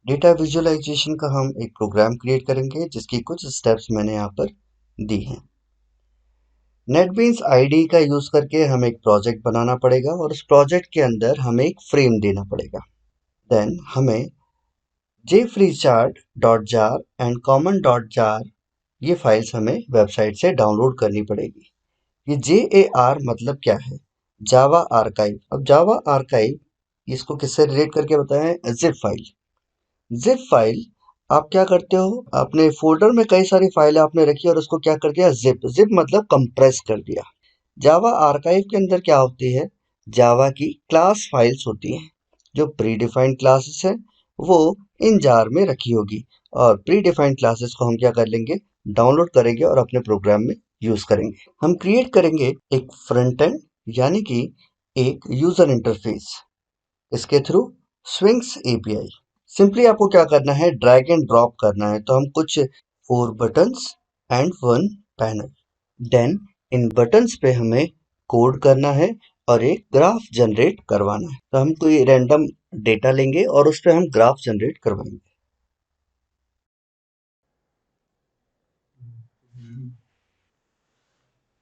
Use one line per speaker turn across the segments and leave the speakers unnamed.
Data visualisation का हम एक प्रोग्राम क्रिएट करेंगे जिसकी कुछ स्टेप्स मैंने यहाँ पर दी हैं। नेटबीन्स आईडी का यूज करके हमें एक प्रोजेक्ट बनाना पड़ेगा और उस प्रोजेक्ट के अंदर हमें एक फ्रेम देना पड़ेगा। देन हमें jfreechart.jar एंड common.jar ये फाइल्स हमें वेबसाइट से डाउनलोड करनी पड़ेगी। ये JAR मतलब क्या है? जावा आर्काइव। अब जावा आर्काइव इसको किससे रिलेट करके बताएं? Zip file. जिप फाइल आप क्या करते हो, अपने फोल्डर में कई सारी फाइलें आपने रखी और उसको क्या कर दिया? जिप। जिप मतलब कंप्रेस कर दिया। जावा आर्काइव के अंदर क्या होती है? जावा की क्लास फाइल्स होती हैं। जो प्री डिफाइंड क्लासेस है वो इन जार में रखी होगी और प्री डिफाइंड क्लासेस को हम क्या कर लेंगे? डाउनलोड करेंगे और अपने प्रोग्राम में यूज करेंगे। हम क्रिएट करेंगे एक फ्रंट एंड यानी कि एक यूजर इंटरफेस। इसके थ्रू स्विंग्स एपीआई। सिंपली आपको क्या करना है? ड्रैग एंड ड्रॉप करना है। तो हम कुछ 4 बटन्स एंड 1 पैनल। देन इन बटन्स पे हमें कोड करना है और एक ग्राफ जनरेट करवाना है। तो हम कोई रैंडम डेटा लेंगे और उस पे हम ग्राफ जनरेट करवाएंगे।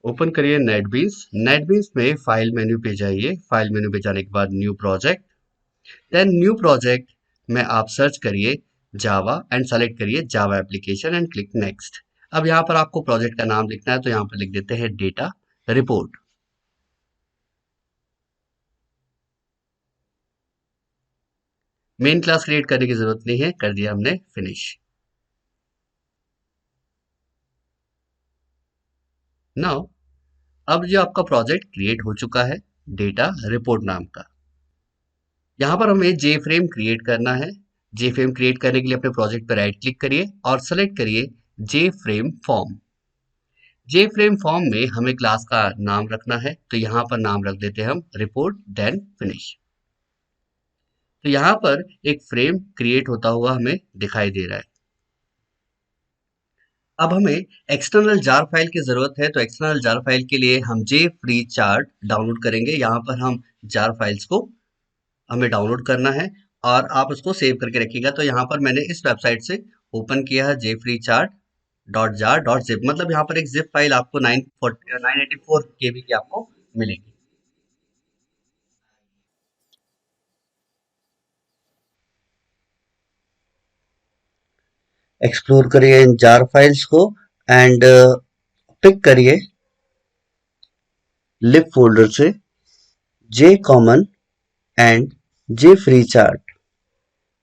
ओपन करिए नेटबीन्स। नेटबीन्स में फाइल मेन्यू पे जाइए। फाइल मेन्यू पे जाने के बाद new project. Then new project में आप सर्च करिए जावा एंड सेलेक्ट करिए Java application and click next. अब यहाँ पर आपको प्रोजेक्ट का नाम लिखना है तो यहाँ पर लिख देते हैं data report. Main class create करने की जरूरत नहीं है, कर दिया हमने फिनिश। नाउ अब जो आपका प्रोजेक्ट क्रिएट हो चुका है डेटा रिपोर्ट नाम का, यहाँ पर हमें जे फ्रेम क्रिएट करना है। जे फ्रेम क्रिएट करने के लिए अपने प्रोजेक्ट पर राइट क्लिक करिए और सेलेक्ट करिए जे फ्रेम फॉर्म। जे फ्रेम फॉर्म में हमें क्लास का नाम रखना है तो यहाँ पर नाम रख देते हैं हम रिपोर्ट देन फिनिश। तो यहाँ पर एक फ्रेम क्रिएट होता हुआ हमें दिखाई दे रहा है। अब हमें एक्सटर्नल जार फाइल की जरूरत है तो एक्सटर्नल जार फाइल के लिए हम जे फ्री चार्ट डाउनलोड करेंगे। यहाँ पर हम जार फाइल्स को हमें डाउनलोड करना है और आप उसको सेव करके रखिएगा। तो यहाँ पर मैंने इस वेबसाइट से ओपन किया है J free chart dot jar dot zip. मतलब यहाँ पर एक जिप फाइल आपको 984 KB की आपको मिलेगी। एक्सप्लोर करिए इन जार फाइल्स को एंड पिक करिए लिब फोल्डर से J common and J free chart.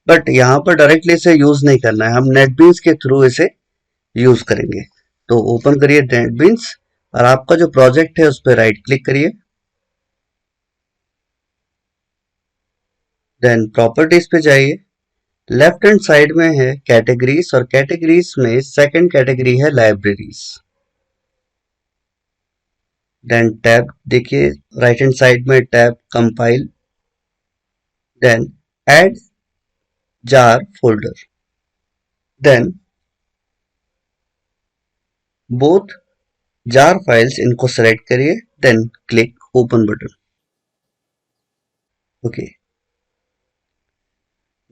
But यहाँ पर डायरेक्टली इसे यूज नहीं करना है, हम नेटबीन्स के थ्रू इसे यूज करेंगे। तो ओपन करिए नेटबीन्स और आपका जो प्रोजेक्ट है उस पर राइट क्लिक करिए। देन प्रॉपर्टीज पे जाइए। लेफ्ट हैंड साइड में है कैटेगरीज और कैटेगरीज में सेकंड कैटेगरी है लाइब्रेरीज। देन टैब देखिए राइट हैंड साइड में tab compile. Then add jar folder. Then both jar files इनको सेलेक्ट करिए। Then click open button. Okay,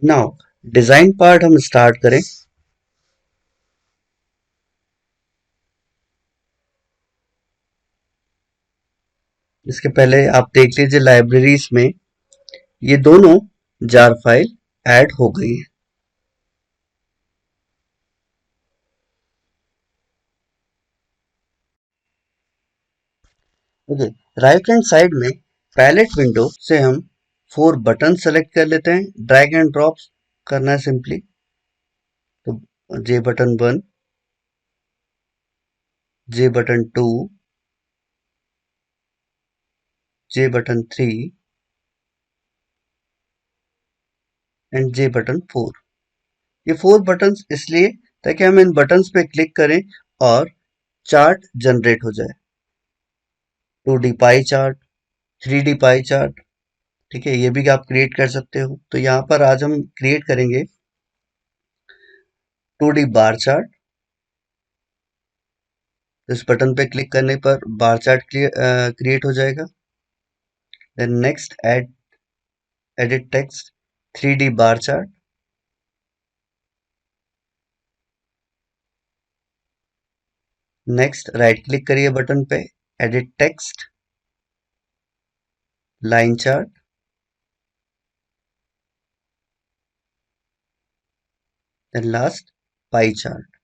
now design part हम स्टार्ट करें। इसके पहले आप देख लीजिए लाइब्रेरीज में ये दोनों जार फाइल ऐड हो गई है। ओके, राइट हैंड साइड में पैलेट विंडो से हम 4 बटन सेलेक्ट कर लेते हैं। ड्रैग एंड ड्रॉप करना है सिंपली। तो J button 1, J button 2, J button 3 and J button 4। ये 4 बटन्स इसलिए ताकि हम इन बटन्स पे क्लिक करें और चार्ट जनरेट हो जाए। 2D pie chart, 3D pie chart, ठीक है, ये भी आप क्रिएट कर सकते हो। तो यहाँ पर आज हम क्रिएट करेंगे 2D बार चार्ट। इस बटन पे क्लिक करने पर बार चार्ट क्रिएट हो जाएगा। Then next edit text 3D bar chart. Next right click करिए बटन पे, edit text, line chart, then last pie chart.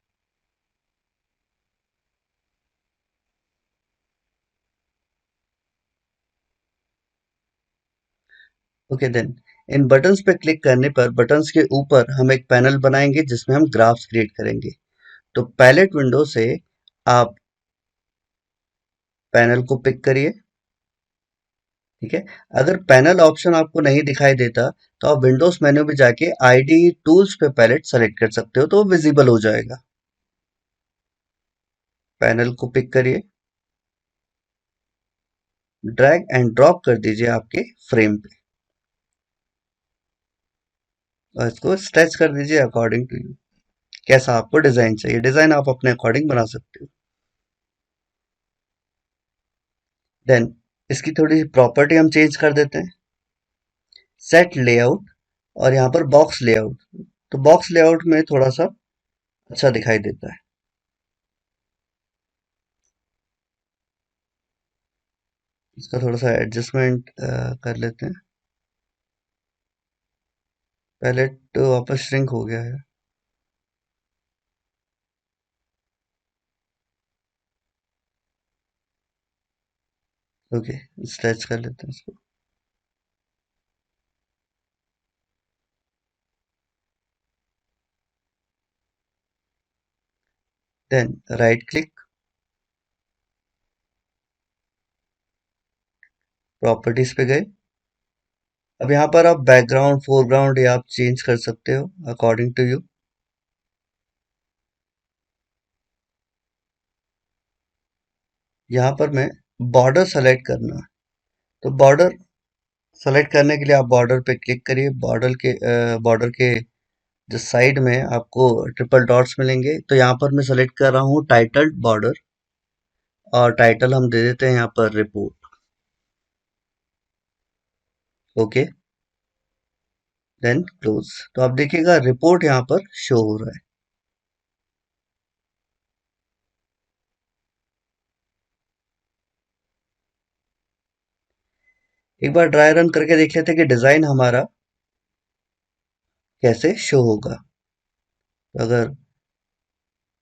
Okay then इन बटन्स पे क्लिक करने पर बटन्स के ऊपर हम एक पैनल बनाएंगे जिसमें हम ग्राफ्स क्रिएट करेंगे। तो पैलेट विंडो से आप पैनल को पिक करिए, ठीक है। अगर पैनल ऑप्शन आपको नहीं दिखाई देता तो आप विंडोज मेन्यू में जाके आईडी टूल्स पे पैलेट सेलेक्ट कर सकते हो, तो वो विजिबल हो जाएगा। पैनल को पिक करिए, ड्रैग एंड ड्रॉप कर दीजिए आपके फ्रेम पे और इसको स्ट्रेच कर दीजिए अकॉर्डिंग टू यू। कैसा आपको डिजाइन चाहिए, डिजाइन आप अपने अकॉर्डिंग बना सकते हो। देन इसकी थोड़ी सी प्रॉपर्टी हम चेंज कर देते हैं, सेट लेआउट और यहाँ पर बॉक्स लेआउट। तो बॉक्स लेआउट में थोड़ा सा अच्छा दिखाई देता है। इसका थोड़ा सा एडजस्टमेंट कर लेते हैं। पहले तो वापस श्रिंक हो गया है। ओके, स्ट्रेच कर लेते हैं इसको। देन राइट क्लिक, प्रॉपर्टीज पे गए। अब यहाँ पर आप बैकग्राउंड फोरग्राउंड या आप चेंज कर सकते हो अकॉर्डिंग टू यू। यहाँ पर मैं बॉर्डर सेलेक्ट करना है, तो बॉर्डर सेलेक्ट करने के लिए आप बॉर्डर पे क्लिक करिए। बॉर्डर के जो साइड में आपको ट्रिपल डॉट्स मिलेंगे, तो यहाँ पर मैं सेलेक्ट कर रहा हूँ टाइटल बॉर्डर और टाइटल हम दे देते हैं यहाँ पर रिपोर्ट। Okay then close. तो आप देखिएगा रिपोर्ट यहाँ पर शो हो रहा है। एक बार ड्राई रन करके देख लेते हैं कि डिजाइन हमारा कैसे शो होगा। तो अगर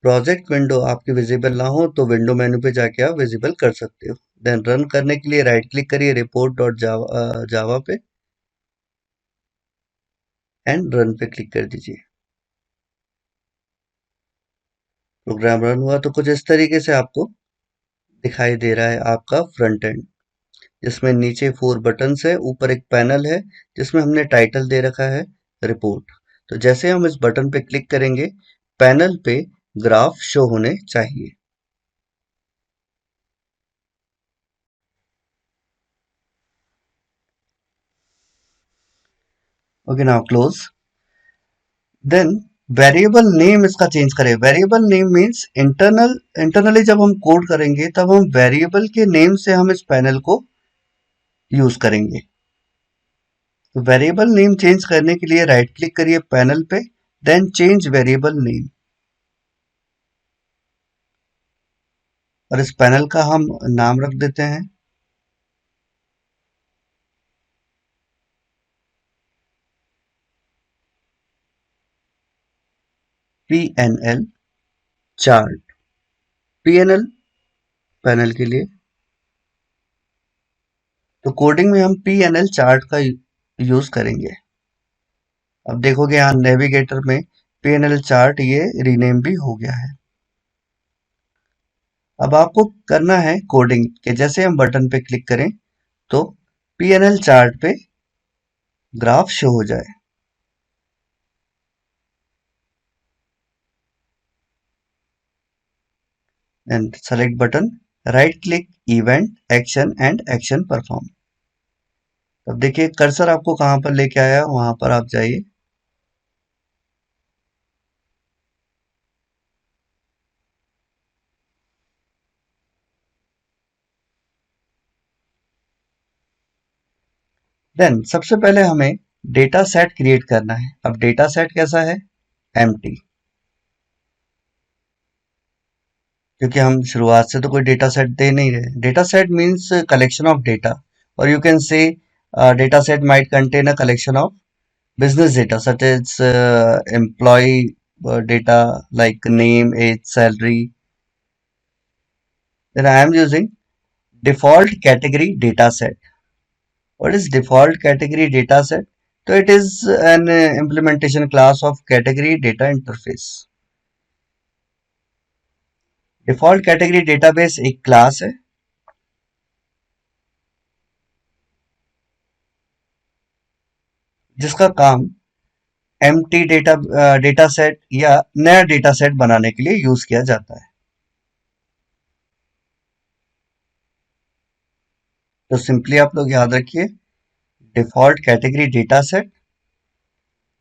प्रोजेक्ट विंडो आपकी विजिबल ना हो तो विंडो मेन्यू पे जाके आप विजिबल कर सकते हो। देन रन करने के लिए राइट क्लिक करिए रिपोर्ट डॉट जावा जावा पे एंड रन पे क्लिक कर दीजिए। प्रोग्राम रन हुआ तो कुछ इस तरीके से आपको दिखाई दे रहा है आपका फ्रंट एंड, जिसमें नीचे 4 बटन्स है, ऊपर एक पैनल है जिसमें हमने टाइटल दे रखा है रिपोर्ट। तो जैसे हम इस बटन पे क्लिक करेंगे पैनल पे ग्राफ शो होने चाहिए। Okay now close. Then variable name इसका चेंज करें। वेरिएबल नेम मीन्स इंटरनली जब हम कोड करेंगे तब हम वेरिएबल के नेम से हम इस पैनल को यूज करेंगे। तो वेरिएबल नेम चेंज करने के लिए राइट क्लिक करिए पैनल पे, देन चेंज वेरिएबल नेम और इस पैनल का हम नाम रख देते हैं PNL चार्ट। PNL पैनल के लिए, तो कोडिंग में हम PNL चार्ट का यूज करेंगे। अब देखोगे यहाँ नेविगेटर में PNL चार्ट ये रीनेम भी हो गया है। अब आपको करना है कोडिंग के जैसे हम बटन पे क्लिक करें तो PNL चार्ट पे ग्राफ शो हो जाए। And select button, right click, event, action and action perform. अब देखिए कर्सर आपको कहां पर लेके आया, वहां पर आप जाइए। देन सबसे पहले हमें डेटा सेट क्रिएट करना है। अब डेटा सेट कैसा है, एम्प्टी। क्योंकि हम शुरुआत से तो कोई डेटा सेट दे नहीं रहे। Data set means collection of data, और you can say data set might contain a collection of business data such as employee data like name, age, salary. Then I am using default category data set. What is default category data set? So it is an implementation class of category data interface. Default category database एक class है जिसका काम empty data set या नया data set बनाने के लिए use किया जाता है। तो सिंपली आप लोग याद रखिए, default category data set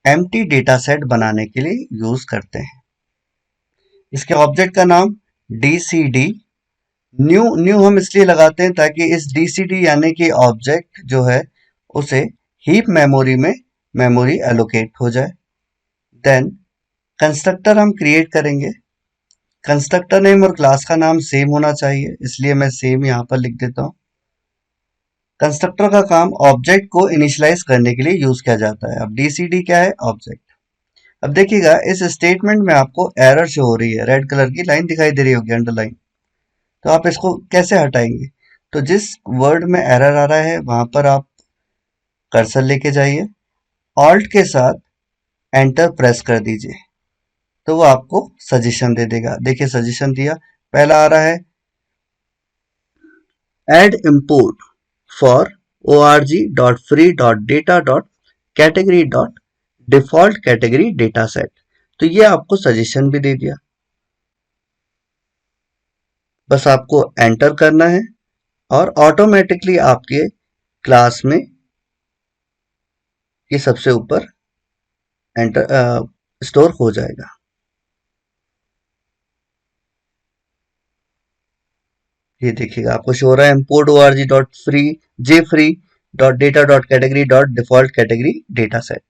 empty data set बनाने के लिए यूज करते हैं। इसके ऑब्जेक्ट का नाम DCD, न्यू न्यू हम इसलिए लगाते हैं ताकि इस DCD यानी कि ऑब्जेक्ट जो है उसे हीप मेमोरी में मेमोरी एलोकेट हो जाए। देन कंस्ट्रक्टर हम क्रिएट करेंगे। कंस्ट्रक्टर नेम और क्लास का नाम सेम होना चाहिए, इसलिए मैं सेम यहां पर लिख देता हूं। कंस्ट्रक्टर का काम ऑब्जेक्ट को इनिशियलाइज करने के लिए यूज किया जाता है। अब DCD क्या है? ऑब्जेक्ट। अब देखिएगा इस स्टेटमेंट में आपको एरर शो हो रही है, रेड कलर की लाइन दिखाई दे रही होगी, अंडरलाइन। तो आप इसको कैसे हटाएंगे? तो जिस वर्ड में एरर आ रहा है वहां पर आप कर्सर लेके जाइए, ऑल्ट के साथ एंटर प्रेस कर दीजिए, तो वो आपको सजेशन दे देगा। देखिए सजेशन दिया, पहला आ रहा है add import for org.free.data.category.default category data set। तो ये आपको सजेशन भी दे दिया, बस आपको एंटर करना है और ऑटोमेटिकली आपके क्लास में ये सबसे ऊपर एंटर स्टोर हो जाएगा। ये देखिएगा आपको शो हो रहा है import org.free.jfree.data.category.default category data set।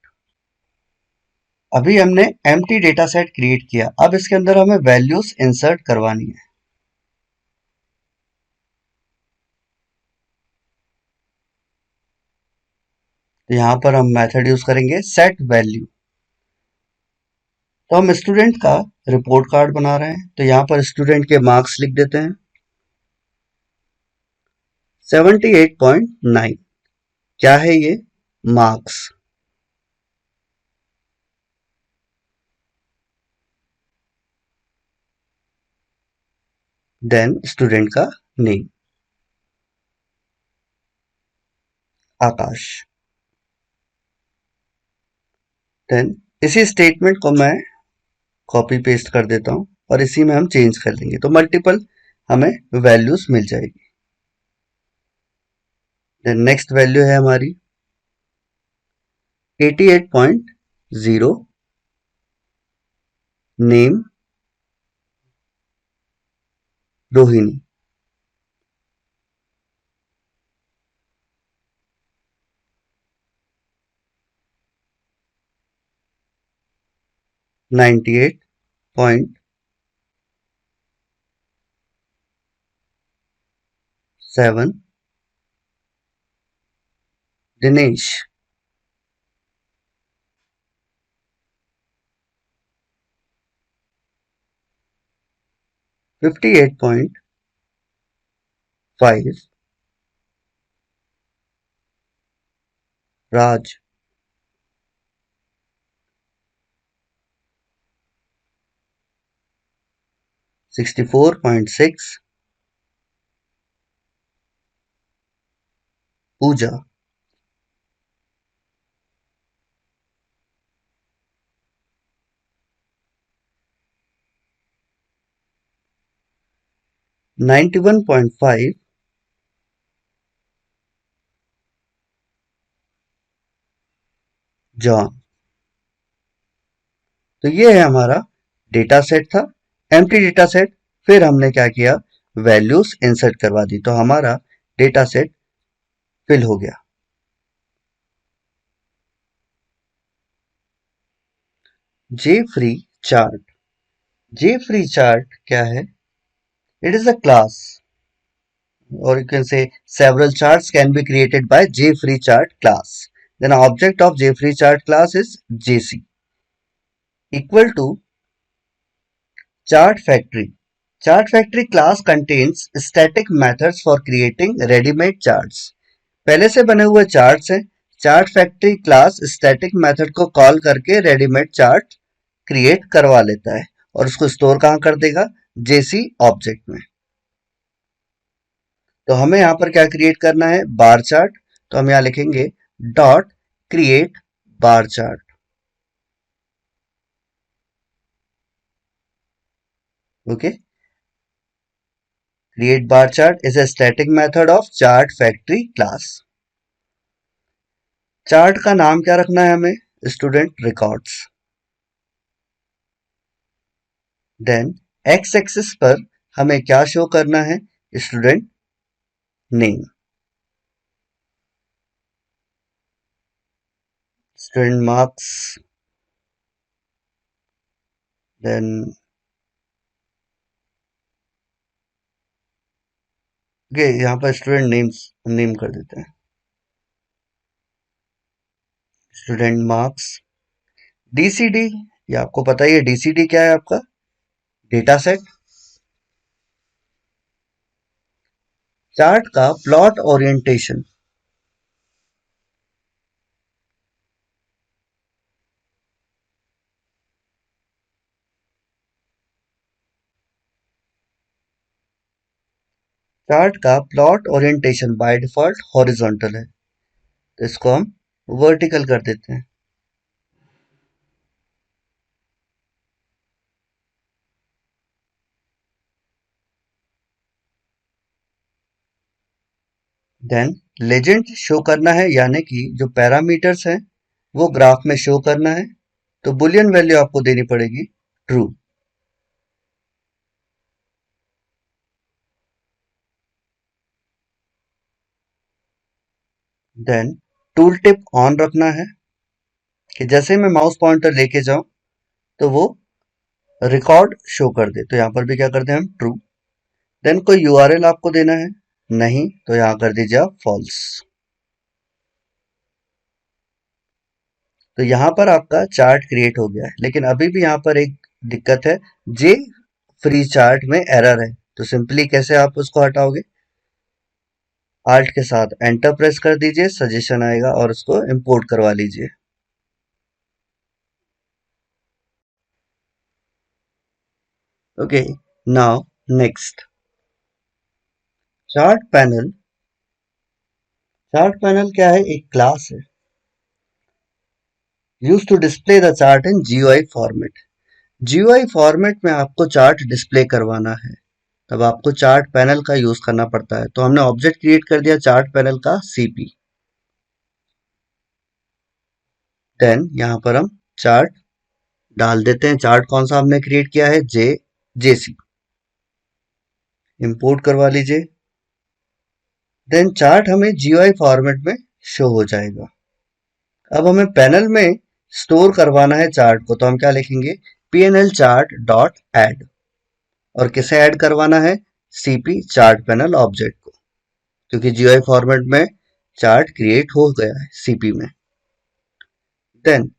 अभी हमने एम्प्टी डेटा सेट क्रिएट किया, अब इसके अंदर हमें वैल्यूज इंसर्ट करवानी है। तो यहां पर हम मेथड यूज करेंगे सेट वैल्यू। तो हम स्टूडेंट का रिपोर्ट कार्ड बना रहे हैं, तो यहां पर स्टूडेंट के मार्क्स लिख देते हैं 78.9। क्या है ये? मार्क्स। देन स्टूडेंट का नेम आकाश। देन इसी स्टेटमेंट को मैं कॉपी पेस्ट कर देता हूं और इसी में हम चेंज कर लेंगे, तो मल्टीपल हमें वैल्यूज मिल जाएगी। देन नेक्स्ट वैल्यू है हमारी 88.0, name Rohini. Ninety eight point seven Dinesh. 58.5 Raj. 64.6 Puja. 91.5 John. तो ये है हमारा डेटा सेट था, एम्प्टी डेटा सेट। फिर हमने क्या किया? वैल्यूज इंसर्ट करवा दी, तो हमारा डेटा सेट फिल हो गया। जे फ्री चार्ट। जे फ्री चार्ट क्या है? It is a class, or you can say several charts can be created by JFreeChart class. Then object of JFreeChart class is JC equal to chart factory. Chart factory class contains static methods for creating ready-made charts. पहले से बने हुए charts हैं. Chart factory class static method को call करके readymade chart create करवा लेता है और उसको स्टोर कहां कर देगा? जेसी ऑब्जेक्ट में. तो हमें यहां पर क्या क्रिएट करना है? Bar chart. तो हम यहां लिखेंगे dot create bar chart. Okay. Create bar chart is a static method of chart factory class. Chart का नाम क्या रखना है हमें? Student records. Then x axis पर हमें क्या शो करना है? Student name. Student marks. Then okay, यहाँ पर स्टूडेंट नेम कर देते हैं. Student marks. डीसीडी, ये आपको पता ही है. डीसीडी क्या है आपका? Data set. चार्ट का प्लॉट ओरिएंटेशन. चार्ट का plot orientation by default horizontal है, तो इसको हम वर्टिकल कर देते हैं. देन लेजेंड शो करना है, यानी कि जो पैरामीटर्स हैं वो ग्राफ में शो करना है, तो बुलियन वैल्यू आपको देनी पड़ेगी true. Then tool tip on रखना है कि जैसे मैं माउस पॉइंटर लेके जाऊं तो वो रिकॉर्ड शो कर दे. तो यहां पर भी क्या करते हैं हम? ट्रू. देन कोई यूआरएल आपको देना है? नहीं, तो यहां कर दीजिए आप फॉल्स. तो यहां पर आपका चार्ट क्रिएट हो गया है, लेकिन अभी भी यहां पर एक दिक्कत है. जे फ्री चार्ट में एरर है, तो सिंपली कैसे आप उसको हटाओगे? आल्ट के साथ एंटर प्रेस कर दीजिए, सजेशन आएगा और उसको इंपोर्ट करवा लीजिए. Okay, now next. Chart panel. Chart panel क्या है? एक क्लास है use to display the chart in GUI format. GUI format में आपको चार्ट डिस्प्ले करवाना है, तब आपको चार्ट पैनल का यूज करना पड़ता है. तो हमने ऑब्जेक्ट क्रिएट कर दिया चार्ट पैनल का सीपी. देन यहां पर हम चार्ट डाल देते हैं. चार्ट कौन सा हमने क्रिएट किया है? जेसी. इंपोर्ट करवा लीजिए. देन चार्ट हमें जीयूआई फॉर्मेट में शो हो जाएगा. अब हमें पैनल में स्टोर करवाना है चार्ट को, तो हम क्या लिखेंगे? pnl chart dot add. और किसे ऐड करवाना है? सीपी चार्ट पैनल ऑब्जेक्ट को, क्योंकि जीयूआई फॉर्मेट में चार्ट क्रिएट हो गया है सीपी में. Then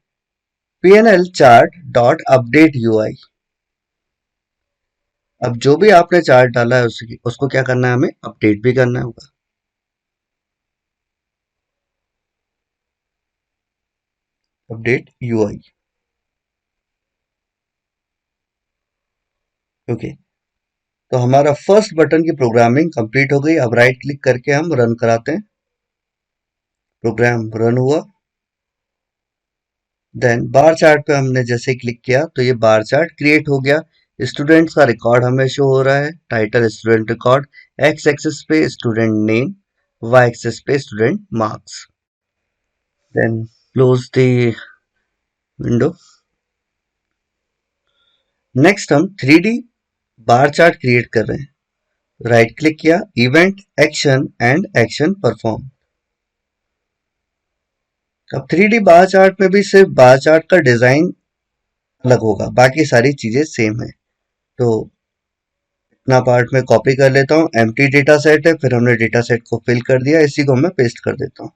pnl chart dot update UI. अब जो भी आपने चार्ट डाला है उसको क्या करना है? हमें अपडेट भी करना होगा. Update UI. ओके. तो हमारा फर्स्ट बटन की प्रोग्रामिंग कंप्लीट हो गई. अब राइट क्लिक करके हम रन कराते हैं. प्रोग्राम रन हुआ. देन बार चार्ट पे हमने जैसे क्लिक किया तो ये बार चार्ट क्रिएट हो गया. स्टूडेंट्स का रिकॉर्ड हमें शो हो रहा है. Title student record. X axis पे स्टूडेंट नेम, वाई एक्सिस पे student marks. Then close the window. Next हम 3D बार चार्ट क्रिएट कर रहे हैं. राइट क्लिक किया, event, action and action perform. अब 3D बार चार्ट में भी सिर्फ बार चार्ट का डिजाइन अलग होगा, बाकी सारी चीजें सेम है. तो इतना पार्ट में कॉपी कर लेता हूँ, एम्प्टी डेटा सेट है, फिर हमने डेटा सेट को फिल कर दिया, इसी को मैं पेस्ट कर देता हूँ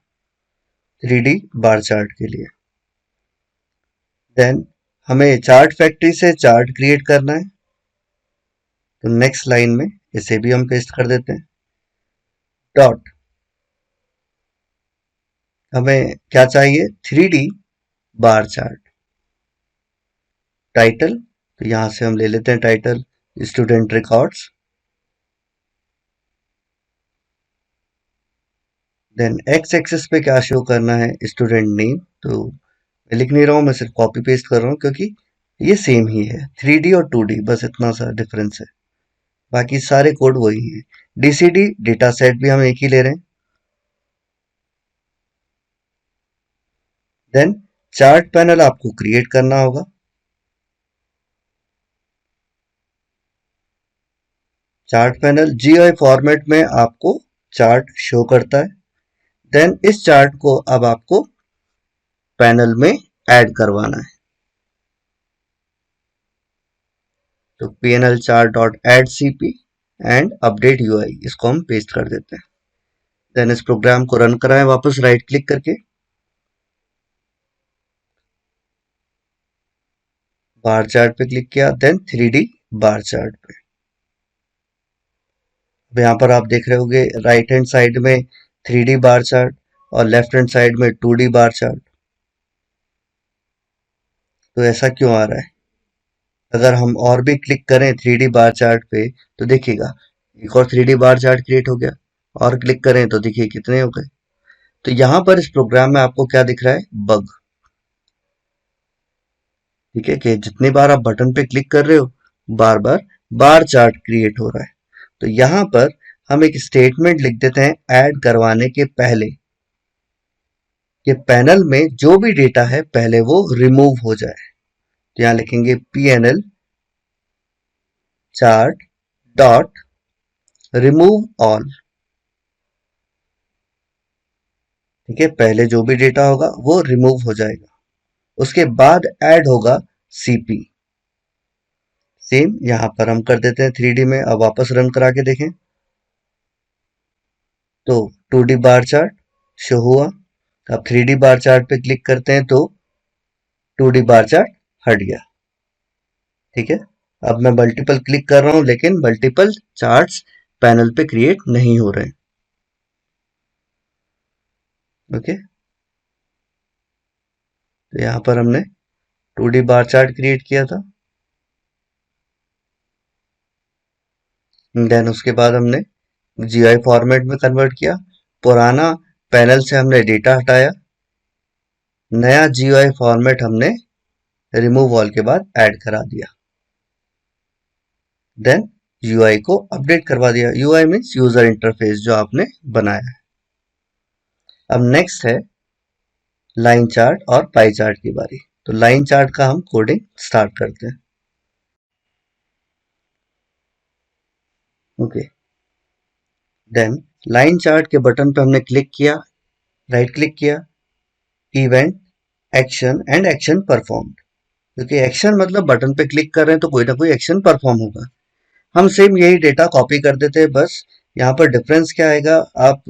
3D बार चार्ट के लिए। देन हमें चार्ट फैक्ट्री से चार्ट क्रिएट करना है, तो नेक्स्ट लाइन में इसे भी हम पेस्ट कर देते हैं। डॉट, हमें क्या चाहिए, 3D बार चार्ट। टाइटल, तो यहां से हम ले लेते हैं title student records. Then x axis पे क्या शो करना है, स्टूडेंट नेम। तो मैं लिख नहीं रहा हूं, मैं सिर्फ कॉपी पेस्ट कर रहा हूं क्योंकि ये सेम ही है, 3D और 2D बस इतना सा डिफरेंस है, बाकी सारे कोड वही है। DCD डेटा सेट भी हम एक ही ले रहे हैं। देन चार्ट पैनल आपको क्रिएट करना होगा। चार्ट पैनल GUI फॉर्मेट में आपको चार्ट शो करता है। देन इस चार्ट को अब आपको पैनल में ऐड करवाना है, तो PNL chart dot add CP and update UI इसको हम पेस्ट कर देते हैं। देन इस प्रोग्राम को रन कराएं वापस राइट क्लिक करके, बार चार्ट पे क्लिक किया, देन 3D बार चार्ट पे। अब यहाँ पर आप देख रहे होंगे राइट हैंड साइड में 3D बार चार्ट और लेफ्ट हैंड साइड में 2D बार चार्ट। तो ऐसा क्यों आ रहा है? अगर हम और भी क्लिक करें 3D बार चार्ट पे तो देखिएगा एक और 3D बार चार्ट क्रिएट हो गया, और क्लिक करें तो देखिए कितने हो गए। तो यहाँ पर इस प्रोग्राम में आपको क्या दिख रहा है, बग। ठीक है, कि जितनी बार आप बटन पे क्लिक कर रहे हो बार बार बार चार्ट क्रिएट हो रहा है। तो यहां पर हम एक स्टेटमेंट लिख देते हैं ऐड करवाने के पहले, कि पैनल में जो भी डेटा है पहले वो रिमूव हो जाए। तो यहां लिखेंगे PNL chart dot remove all. ठीक है, पहले जो भी डेटा होगा वो रिमूव हो जाएगा, उसके बाद ऐड होगा CP। सेम यहां पर हम कर देते हैं 3D में। अब वापस रन करा के देखें तो 2D बार चार्ट शो हुआ। अब 3D बार चार्ट पे क्लिक करते हैं तो 2D बार चार्ट हट गया। ठीक है, अब मैं मल्टीपल क्लिक कर रहा हूं लेकिन मल्टीपल चार्ट्स पैनल पे क्रिएट नहीं हो रहे। ओके, तो यहां पर हमने 2D बार चार्ट क्रिएट किया था। देन उसके बाद हमने GUI फॉर्मेट में कन्वर्ट किया, पुराना पैनल से हमने डेटा हटाया, नया GUI फॉर्मेट हमने रिमूव ऑल के बाद ऐड करा दिया। देन UI को अपडेट करवा दिया। UI मीन्स यूजर इंटरफेस जो आपने बनाया है। अब नेक्स्ट है लाइन चार्ट और पाई चार्ट की बारी। तो लाइन चार्ट का हम कोडिंग स्टार्ट करते हैं। ओके, देन लाइन चार्ट के बटन पे हमने क्लिक किया, राइट क्लिक किया, event, action and action performed. क्योंकि एक्शन मतलब बटन पे क्लिक कर रहे हैं तो कोई ना कोई एक्शन परफॉर्म होगा। हम सेम यही डेटा कॉपी कर देते हैं, बस यहाँ पर डिफरेंस क्या आएगा, आप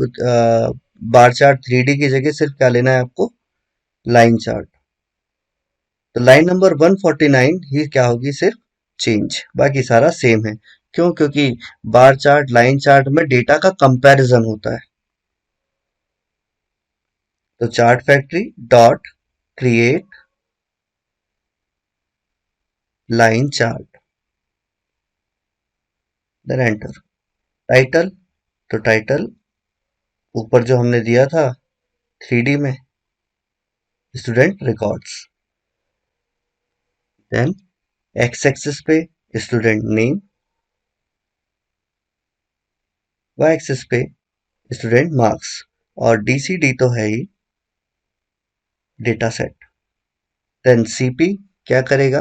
बार चार्ट 3D की जगह सिर्फ क्या लेना है आपको, लाइन चार्ट। तो लाइन नंबर 149 ही क्या होगी, सिर्फ चेंज, बाकी सारा सेम है। क्यों? क्योंकि बार चार्ट लाइन चार्ट में डेटा का कंपैरिजन होता है। तो chart factory dot create line chart, then enter. Title, तो टाइटल ऊपर जो हमने दिया था 3D में, student records. Then x axis पे स्टूडेंट नेम, वाई एक्सिस पे स्टूडेंट मार्क्स, और DCD तो है ही डेटा सेट। देन CP क्या करेगा,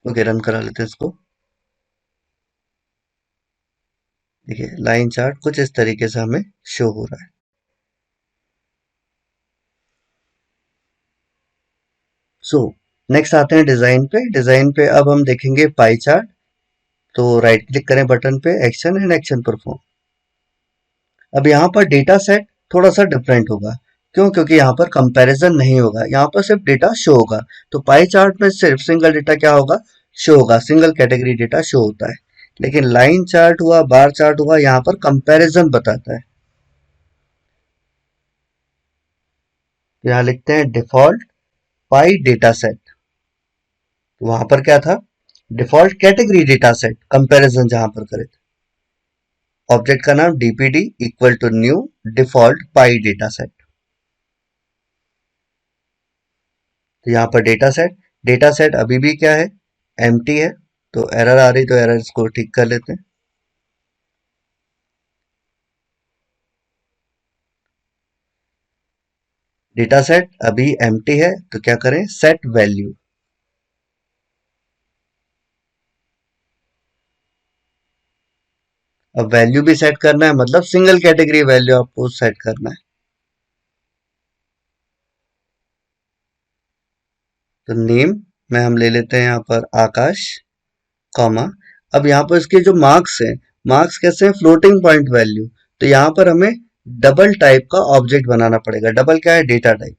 ओके रन करा लेते हैं इसको। देखिए लाइन चार्ट कुछ इस तरीके से हमें शो हो रहा है। सो नेक्स्ट आते हैं डिजाइन पे। डिजाइन पे अब हम देखेंगे पाई चार्ट तो राइट क्लिक करें बटन पे, एक्शन एंड एक्शन परफॉर्म। अब यहाँ पर डेटा सेट थोड़ा सा डिफरेंट होगा। क्यों? क्योंकि यहाँ पर कंपैरिजन नहीं होगा, यहाँ पर सिर्फ डेटा शो होगा। तो पाई चार्ट में सिर्फ सिंगल डेटा क्या होगा? शो होगा, सिंगल कैटेगरी डेटा शो होता है। लेकिन लाइन चार्ट हुआ, बार चार्ट हुआ, यहाँ पर कंपैरिजन बताता है। तो यहाँ लिखते हैं डिफॉल्ट पाई डेटा सेट। तो वहां पर क्या था? Default category data set, comparison जहां पर करे थे। ऑब्जेक्ट का नाम DPD equal to new default pie data set. तो यहाँ पर डेटा सेट अभी भी क्या है? एम्प्टी है। तो एरर आ रही, तो एरर को ठीक कर लेते हैं। डेटा सेट अभी एम्प्टी है, तो क्या करें? Set value. अब वैल्यू भी सेट करना है, मतलब सिंगल कैटेगरी वैल्यू आपको सेट करना है। तो नेम में हम ले लेते हैं यहाँ पर आकाश, कॉमा। अब यहाँ पर इसके जो मार्क्स हैं, मार्क्स कैसे हैं? Floating point value. तो यहाँ पर हमें डबल टाइप का ऑब्जेक्ट बनाना पड़ेगा। डबल क्या है? Data type.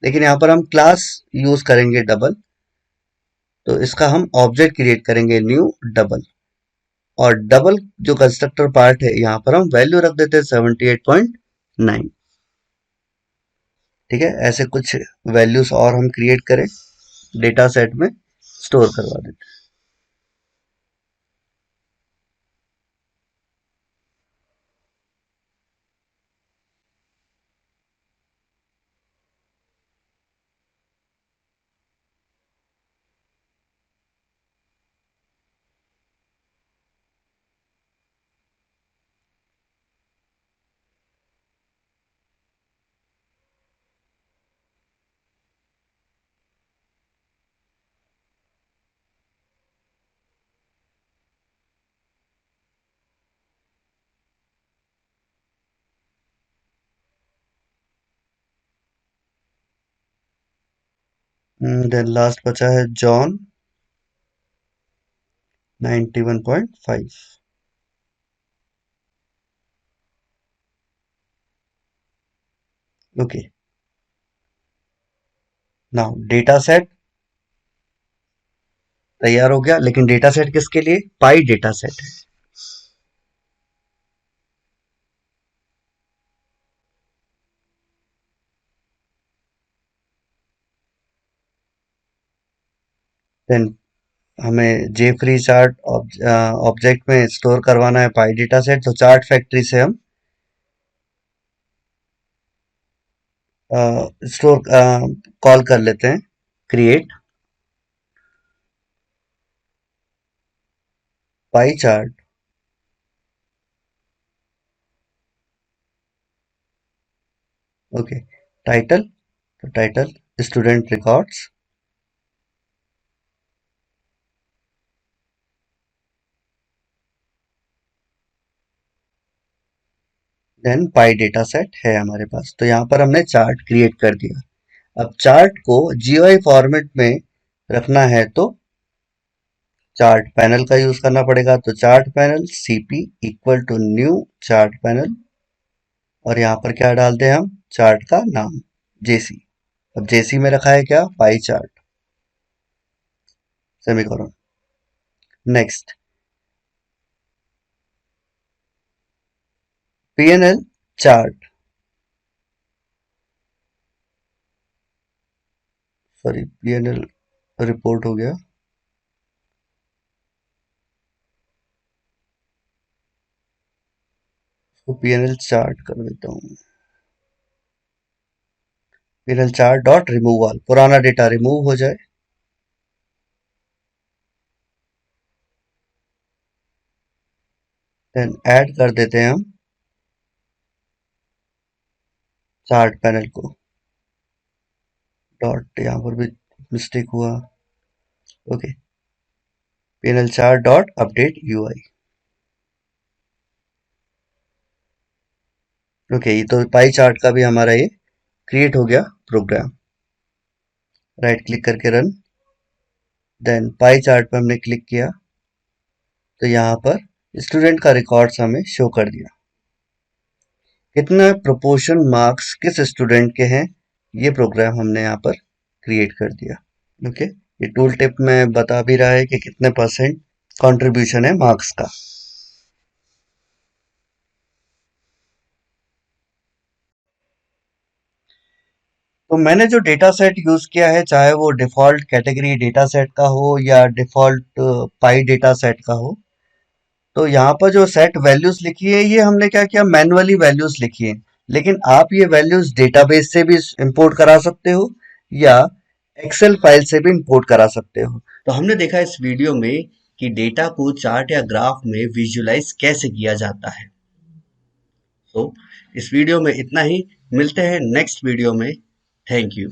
लेकिन यहाँ पर हम क्लास यूज करेंगे डबल, तो इसका हम ऑब्जेक्ट क्रिएट करेंगे न्यू डबल। और डबल जो कंस्ट्रक्टर पार्ट है, यहाँ पर हम वैल्यू रख देते हैं 78.9। ठीक है, ऐसे कुछ वैल्यूज और हम क्रिएट करें, डेटा सेट में स्टोर करवा देते हैं। देन लास्ट बचा है John 91.5। Okay, now data set तैयार हो गया। लेकिन डेटा सेट किसके लिए? पाई डेटा सेट है। देन हमें जे फ्री चार्ट ऑब्जेक्ट में स्टोर करवाना है पाई डेटा सेट। तो चार्ट फैक्ट्री से हम स्टोर कॉल कर लेते हैं क्रिएट पाई चार्ट। ओके, टाइटल, तो title student records. Than pi data set है हमारे पास। तो यहाँ पर हमने चार्ट क्रिएट कर दिया। अब चार्ट को जीयूआई फॉर्मेट में रखना है, तो चार्ट पैनल का यूज करना पड़ेगा। तो chart panel CP equal to new chart panel. और यहाँ पर क्या डालते हैं हम? चार्ट का नाम जेसी। अब जेसी में रखा है क्या? Pie chart, semicolon. Next, PNL chart, sorry PNL report हो गया। तो पीएनएल चार्ट कर देता हूँ। पीएनएल चार्ट डॉट रिमूवल, पुराना डेटा रिमूव हो जाए। देन ऐड कर देते हैं हम चार्ट पैनल को। डॉट यहाँ पर भी मिस्टेक हुआ। Okay, PNL chart dot update UI. Okay, ये तो पाई चार्ट का भी हमारा ये क्रिएट हो गया प्रोग्राम। राइट क्लिक करके रन। देन पाई चार्ट पे हमने क्लिक किया, तो यहाँ पर स्टूडेंट का रिकॉर्ड्स हमें शो कर दिया। कितना प्रोपोर्शन मार्क्स किस स्टूडेंट के हैं, ये प्रोग्राम हमने यहाँ पर क्रिएट कर दिया। ओके, ये टूल टिप में बता भी रहा है कि कितने परसेंट कंट्रीब्यूशन है मार्क्स का। तो मैंने जो डेटा सेट यूज किया है, चाहे वो डिफॉल्ट कैटेगरी डेटा सेट का हो या डिफॉल्ट पाई डेटा सेट का हो, तो यहाँ पर जो सेट वैल्यूज लिखी है, ये हमने क्या किया, मैन्युअली वैल्यूज लिखी है। लेकिन आप ये वैल्यूज डेटाबेस से भी इंपोर्ट करा सकते हो या एक्सेल फाइल से भी इंपोर्ट करा सकते हो। तो हमने देखा इस वीडियो में कि डेटा को चार्ट या ग्राफ में विजुलाइज कैसे किया जाता है। तो इस वीडियो में इतना ही, मिलते हैं नेक्स्ट वीडियो में। Thank you.